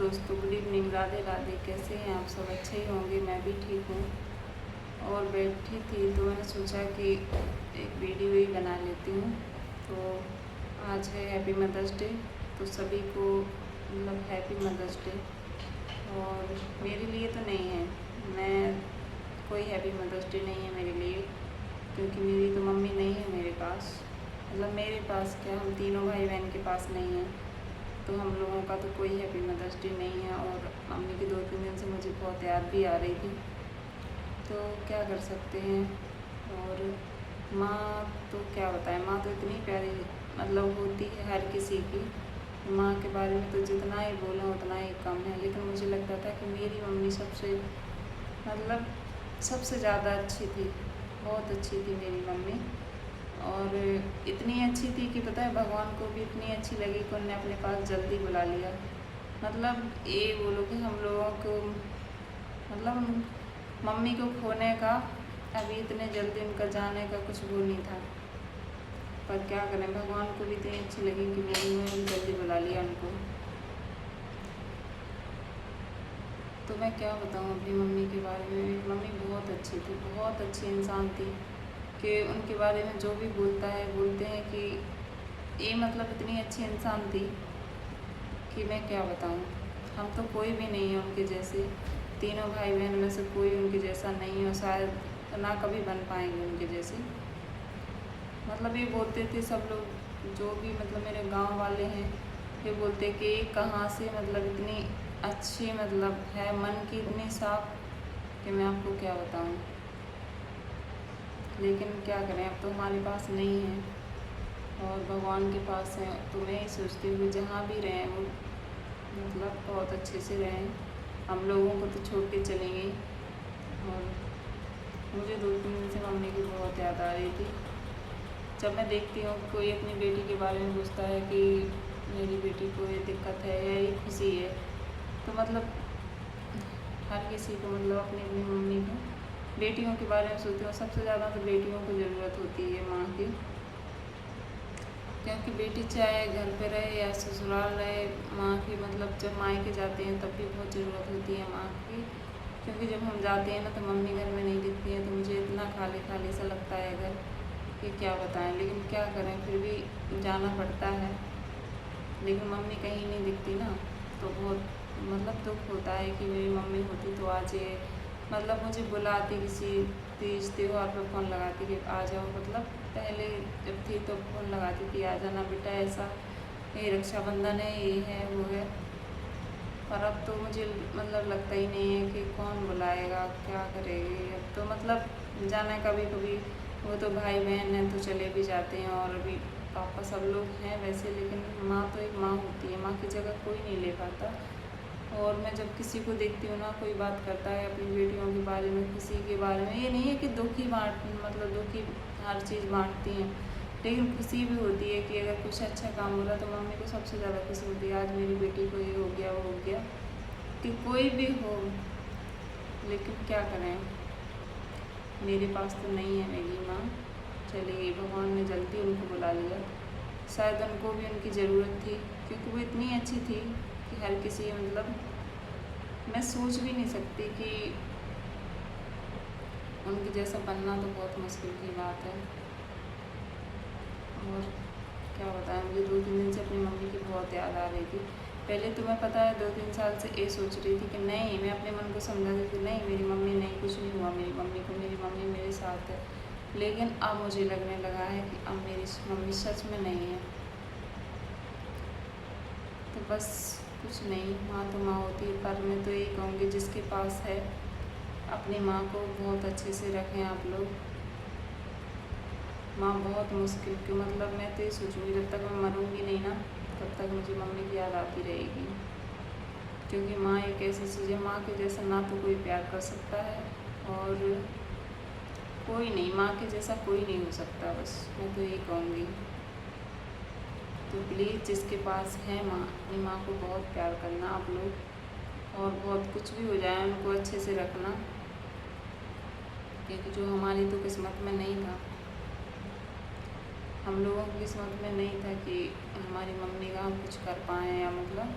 दोस्तों, good evening, Radhe Radhe. कैसे हैं आप सब? अच्छे ही होंगे, मैं भी ठीक हूँ। और बैठी थी तो मैंने सोचा कि एक वीडियो ही बना लेती हूँ। तो आज है हैप्पी मदर्स डे, तो सभी को मतलब हैप्पी मदर्स डे। और मेरे लिए तो नहीं है, मैं कोई हैप्पी मदर्स डे नहीं है मेरे लिए, क्योंकि मेरी तो मम्मी नहीं है मेरे पास। मतलब मेरे पास क्या, हम तीनों भाई बहन के पास नहीं है, तो हम लोगों का तो कोई हैप्पी मदर्स डे नहीं है। और मम्मी की 2-3 दिन से मुझे बहुत याद भी आ रही थी, तो क्या कर सकते हैं। और माँ तो क्या बताएं, माँ तो इतनी प्यारी मतलब होती है हर किसी की। माँ के बारे में तो जितना ही बोलें उतना ही कम है, लेकिन मुझे लगता था कि मेरी मम्मी सबसे मतलब सबसे ज़्यादा अच्छी थी, बहुत अच्छी थी मेरी मम्मी। और इतनी अच्छी थी कि पता है, भगवान को भी इतनी अच्छी लगी कि उन्होंने अपने पास जल्दी बुला लिया। मतलब ये बोलो कि हम लोगों को मतलब मम्मी को खोने का अभी इतने जल्दी उनका जाने का कुछ वो नहीं था, पर क्या करें, भगवान को भी इतनी अच्छी लगी कि उन्होंने जल्दी बुला लिया उनको। तो मैं क्या बताऊँ अपनी मम्मी के बारे में। मेरी मम्मी बहुत अच्छी थी, बहुत अच्छी इंसान थी कि उनके बारे में जो भी बोलते हैं कि ये मतलब इतनी अच्छी इंसान थी कि मैं क्या बताऊँ। हम तो कोई भी नहीं है उनके जैसे, तीनों भाई बहन में से कोई उनके जैसा नहीं है, और शायद ना कभी बन पाएंगे उनके जैसे। मतलब ये बोलते थे सब लोग, जो भी मतलब मेरे गांव वाले हैं, ये बोलते कि कहाँ से मतलब इतनी अच्छी मतलब है, मन की इतनी साफ कि मैं आपको क्या बताऊँ। लेकिन क्या करें, अब तो हमारे पास नहीं है और भगवान के पास है। तो मैं ही सोचती हूँ कि जहाँ भी रहें वो मतलब बहुत अच्छे से रहें, हम लोगों को तो छोड़ के चली गई। और मुझे 2-3 दिन से मम्मी की बहुत याद आ रही थी। जब मैं देखती हूँ कोई अपनी बेटी के बारे में पूछता है कि मेरी बेटी को ये दिक्कत है या ये खुशी है, तो मतलब हर किसी को मतलब अपनी अपनी मम्मी को बेटियों के बारे में सोचती हूँ। सबसे ज़्यादा तो बेटियों को ज़रूरत होती है माँ की, क्योंकि बेटी चाहे घर पे रहे या ससुराल रहे, माँ की मतलब जब मायके जाते हैं तब भी बहुत ज़रूरत होती है माँ की। क्योंकि जब हम जाते हैं ना तो मम्मी घर में नहीं दिखती है, तो मुझे इतना खाली खाली सा लगता है घर कि क्या बताएं। लेकिन क्या करें, फिर भी जाना पड़ता है। लेकिन मम्मी कहीं नहीं दिखती ना, तो बहुत मतलब दुख होता है कि मेरी मम्मी होती तो आज ये मतलब मुझे बुलाती, किसी तीज त्योहार पर फ़ोन लगाती कि आ जाओ। मतलब पहले जब थी तो फ़ोन लगाती थी, आ जाना बेटा, ऐसा ये रक्षाबंधन है, ये है वो है। पर अब तो मुझे मतलब लगता ही नहीं है कि कौन बुलाएगा, क्या करेगी। अब तो मतलब जाना कभी कभी, वो तो भाई बहन हैं तो चले भी जाते हैं, और अभी पापा सब लोग हैं वैसे, लेकिन माँ तो एक माँ होती है, माँ की जगह कोई नहीं ले पाता। और मैं जब किसी को देखती हूँ ना, कोई बात करता है अपनी बेटियों के बारे में, किसी के बारे में, ये नहीं है कि दुखी मतलब दुखी हर चीज़ बांटती हैं, लेकिन खुशी भी होती है कि अगर कुछ अच्छा काम हो रहा तो मम्मी को सबसे ज़्यादा खुशी होती है, आज मेरी बेटी को ये हो गया वो हो गया, कि कोई भी हो। लेकिन क्या करें, मेरे पास तो नहीं है मेरी माँ, चली गई, भगवान ने जल्दी उनको बुला लिया। शायद उनको भी उनकी ज़रूरत थी, क्योंकि वो इतनी अच्छी थी कि हर किसी मतलब मैं सोच भी नहीं सकती कि उनके जैसा बनना तो बहुत मुश्किल की बात है। और क्या बताएं, मुझे 2-3 दिन से अपनी मम्मी की बहुत याद आ रही थी। पहले तो मैं पता है 2-3 साल से ये सोच रही थी कि नहीं, मैं अपने मन को समझाती थी नहीं मेरी मम्मी नहीं, कुछ नहीं हुआ मेरी मम्मी को, मेरी मम्मी मेरे साथ है। लेकिन अब मुझे लगने लगा है कि अब मेरी मम्मी सच में नहीं है। तो बस कुछ नहीं, माँ तो माँ होती है, पर मैं तो यही कहूँगी जिसके पास है अपनी माँ को बहुत अच्छे से रखें आप लोग। माँ बहुत मुश्किल की मतलब मैं तो ये सोचूँगी जब तक मैं मरूँगी नहीं ना, तब तक मुझे मम्मी की याद आती रहेगी। क्योंकि माँ एक ऐसी चीज़ है, माँ के जैसा ना तो कोई प्यार कर सकता है, और कोई नहीं, माँ के जैसा कोई नहीं हो सकता, बस मैं तो यही कहूँगी। तो प्लीज़ जिसके पास है माँ, अपनी माँ को बहुत प्यार करना आप लोग, और बहुत कुछ भी हो जाए उनको अच्छे से रखना, क्योंकि जो हमारी तो किस्मत में नहीं था, हम लोगों की किस्मत में नहीं था कि हमारी मम्मी का हम कुछ कर पाएँ, या मतलब